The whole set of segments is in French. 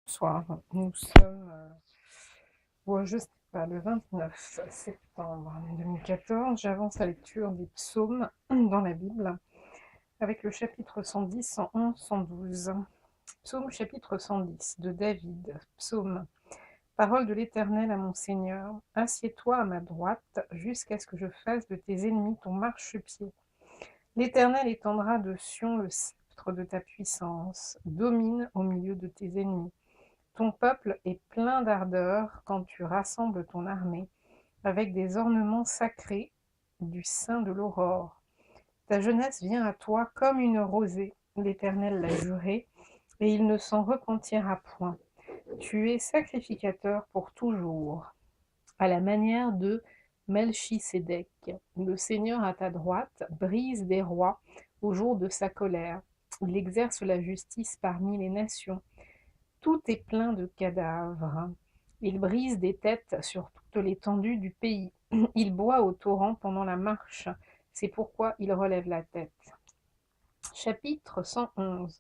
Soir. Nous sommes, je sais pas, le 29 septembre 2014. J'avance à lecture des psaumes dans la Bible avec le chapitre 110, 111, 112. Psaume chapitre 110 de David. Psaume. Parole de l'Éternel à mon Seigneur. Assieds-toi à ma droite jusqu'à ce que je fasse de tes ennemis ton marchepied. L'Éternel étendra de Sion le sceptre de ta puissance. Domine au milieu de tes ennemis. Ton peuple est plein d'ardeur quand tu rassembles ton armée, avec des ornements sacrés du sein de l'aurore. Ta jeunesse vient à toi comme une rosée, l'Éternel l'a juré, et il ne s'en repentira point. Tu es sacrificateur pour toujours, à la manière de Melchisédek. Le Seigneur à ta droite brise des rois au jour de sa colère. Il exerce la justice parmi les nations. Tout est plein de cadavres. Il brise des têtes sur toute l'étendue du pays. Il boit au torrent pendant la marche. C'est pourquoi il relève la tête. Chapitre 111.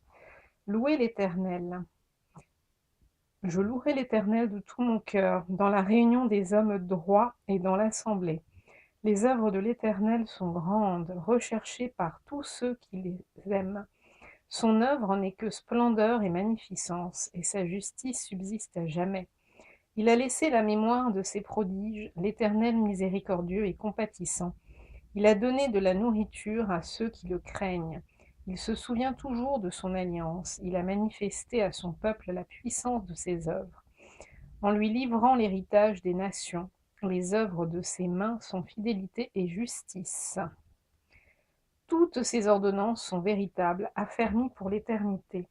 Louez l'Éternel. Je louerai l'Éternel de tout mon cœur, dans la réunion des hommes droits et dans l'assemblée. Les œuvres de l'Éternel sont grandes, recherchées par tous ceux qui les aiment. Son œuvre n'est que splendeur et magnificence, et sa justice subsiste à jamais. Il a laissé la mémoire de ses prodiges, l'Éternel miséricordieux et compatissant. Il a donné de la nourriture à ceux qui le craignent. Il se souvient toujours de son alliance. Il a manifesté à son peuple la puissance de ses œuvres. En lui livrant l'héritage des nations, les œuvres de ses mains sont fidélité et justice. Toutes ses ordonnances sont véritables, affermies pour l'éternité,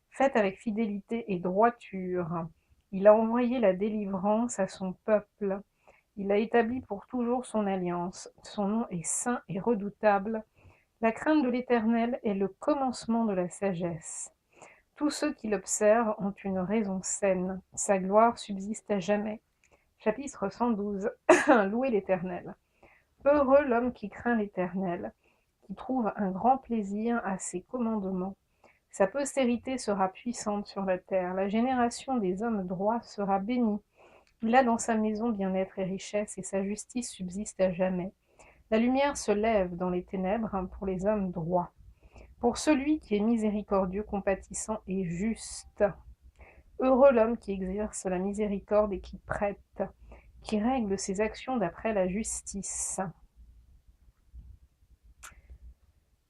faites avec fidélité et droiture. Il a envoyé la délivrance à son peuple. Il a établi pour toujours son alliance. Son nom est saint et redoutable. La crainte de l'Éternel est le commencement de la sagesse. Tous ceux qui l'observent ont une raison saine. Sa gloire subsiste à jamais. Chapitre 112. Louez l'Éternel. Heureux l'homme qui craint l'Éternel, qui trouve un grand plaisir à ses commandements. Sa postérité sera puissante sur la terre. La génération des hommes droits sera bénie. Il a dans sa maison bien-être et richesse, et sa justice subsiste à jamais. La lumière se lève dans les ténèbres pour les hommes droits. Pour celui qui est miséricordieux, compatissant et juste. Heureux l'homme qui exerce la miséricorde et qui prête, qui règle ses actions d'après la justice.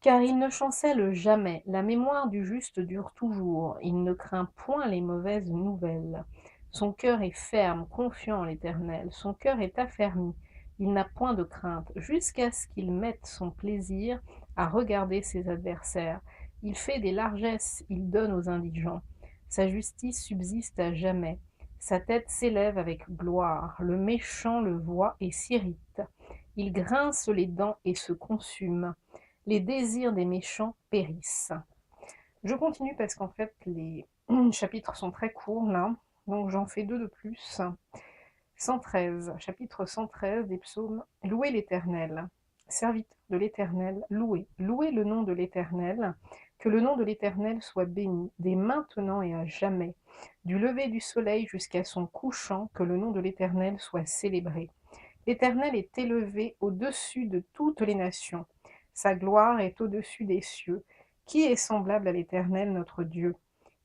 Car il ne chancelle jamais, la mémoire du juste dure toujours, il ne craint point les mauvaises nouvelles. Son cœur est ferme, confiant en l'Éternel, son cœur est affermi, il n'a point de crainte, jusqu'à ce qu'il mette son plaisir à regarder ses adversaires. Il fait des largesses, il donne aux indigents. Sa justice subsiste à jamais, sa tête s'élève avec gloire, le méchant le voit et s'irrite. Il grince les dents et se consume. Les désirs des méchants périssent. Je continue parce qu'en fait, les chapitres sont très courts là, donc j'en fais deux de plus. 113, chapitre 113 des psaumes. Louez l'Éternel. Serviteur de l'Éternel, louez. Louez le nom de l'Éternel. Que le nom de l'Éternel soit béni, dès maintenant et à jamais. Du lever du soleil jusqu'à son couchant, que le nom de l'Éternel soit célébré. L'Éternel est élevé au-dessus de toutes les nations. Sa gloire est au-dessus des cieux. Qui est semblable à l'Éternel, notre Dieu?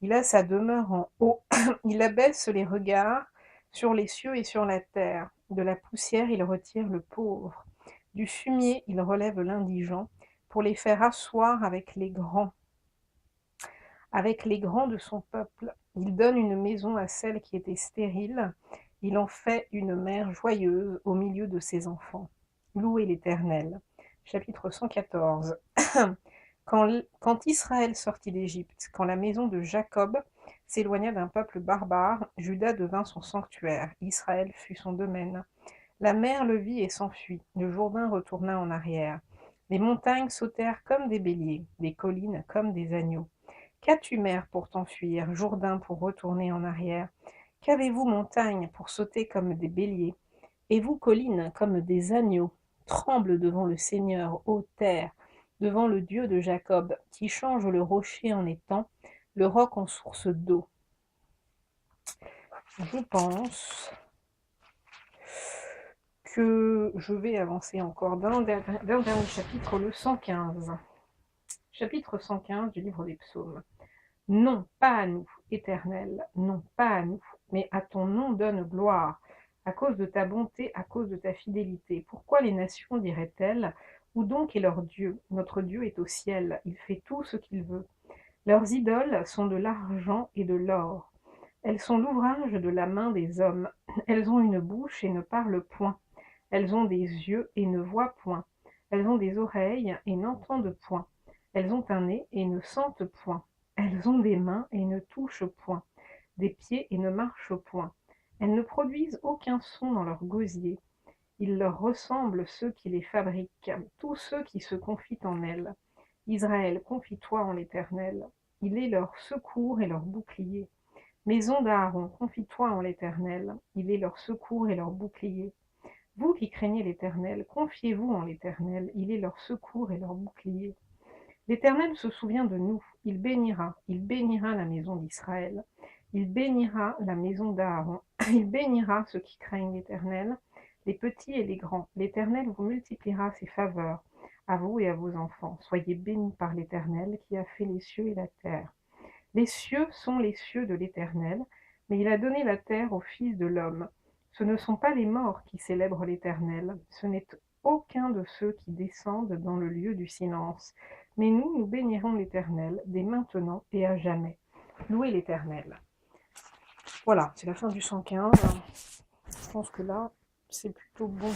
Il a sa demeure en haut. Il abaisse les regards sur les cieux et sur la terre. De la poussière, il retire le pauvre. Du fumier, il relève l'indigent pour les faire asseoir avec les grands de son peuple. Il donne une maison à celle qui était stérile. Il en fait une mère joyeuse au milieu de ses enfants. Louez l'Éternel. Chapitre 114. Quand Israël sortit d'Égypte, quand la maison de Jacob s'éloigna d'un peuple barbare, Juda devint son sanctuaire, Israël fut son domaine. La mer le vit et s'enfuit, le Jourdain retourna en arrière. Les montagnes sautèrent comme des béliers, les collines comme des agneaux. Qu'as-tu, mer, pour t'enfuir, Jourdain pour retourner en arrière? Qu'avez-vous, montagne, pour sauter comme des béliers? Et vous, collines, comme des agneaux? Tremble devant le Seigneur, ô terre, devant le Dieu de Jacob, qui change le rocher en étang, le roc en source d'eau. je pense que je vais avancer encore d'un dernier chapitre, le 115. Chapitre 115 du livre des psaumes. Non, pas à nous, Éternel, non, pas à nous, mais à ton nom donne gloire, à cause de ta bonté, à cause de ta fidélité. Pourquoi les nations diraient-elles, où donc est leur Dieu? Notre Dieu est au ciel, il fait tout ce qu'il veut. Leurs idoles sont de l'argent et de l'or. Elles sont l'ouvrage de la main des hommes. Elles ont une bouche et ne parlent point. Elles ont des yeux et ne voient point. Elles ont des oreilles et n'entendent point. Elles ont un nez et ne sentent point. Elles ont des mains et ne touchent point. Des pieds et ne marchent point. Elles ne produisent aucun son dans leur gosier. Ils leur ressemblent ceux qui les fabriquent, tous ceux qui se confient en elles. Israël, confie-toi en l'Éternel. Il est leur secours et leur bouclier. Maison d'Aaron, confie-toi en l'Éternel. Il est leur secours et leur bouclier. Vous qui craignez l'Éternel, confiez-vous en l'Éternel. Il est leur secours et leur bouclier. L'Éternel se souvient de nous. Il bénira la maison d'Israël. Il bénira la maison d'Aaron. Il bénira ceux qui craignent l'Éternel, les petits et les grands. L'Éternel vous multipliera ses faveurs, à vous et à vos enfants. Soyez bénis par l'Éternel qui a fait les cieux et la terre. Les cieux sont les cieux de l'Éternel, mais il a donné la terre au Fils de l'homme. Ce ne sont pas les morts qui célèbrent l'Éternel, ce n'est aucun de ceux qui descendent dans le lieu du silence. Mais nous bénirons l'Éternel dès maintenant et à jamais. Louez l'Éternel. Voilà, c'est la fin du 115. Je pense que là, c'est plutôt bon.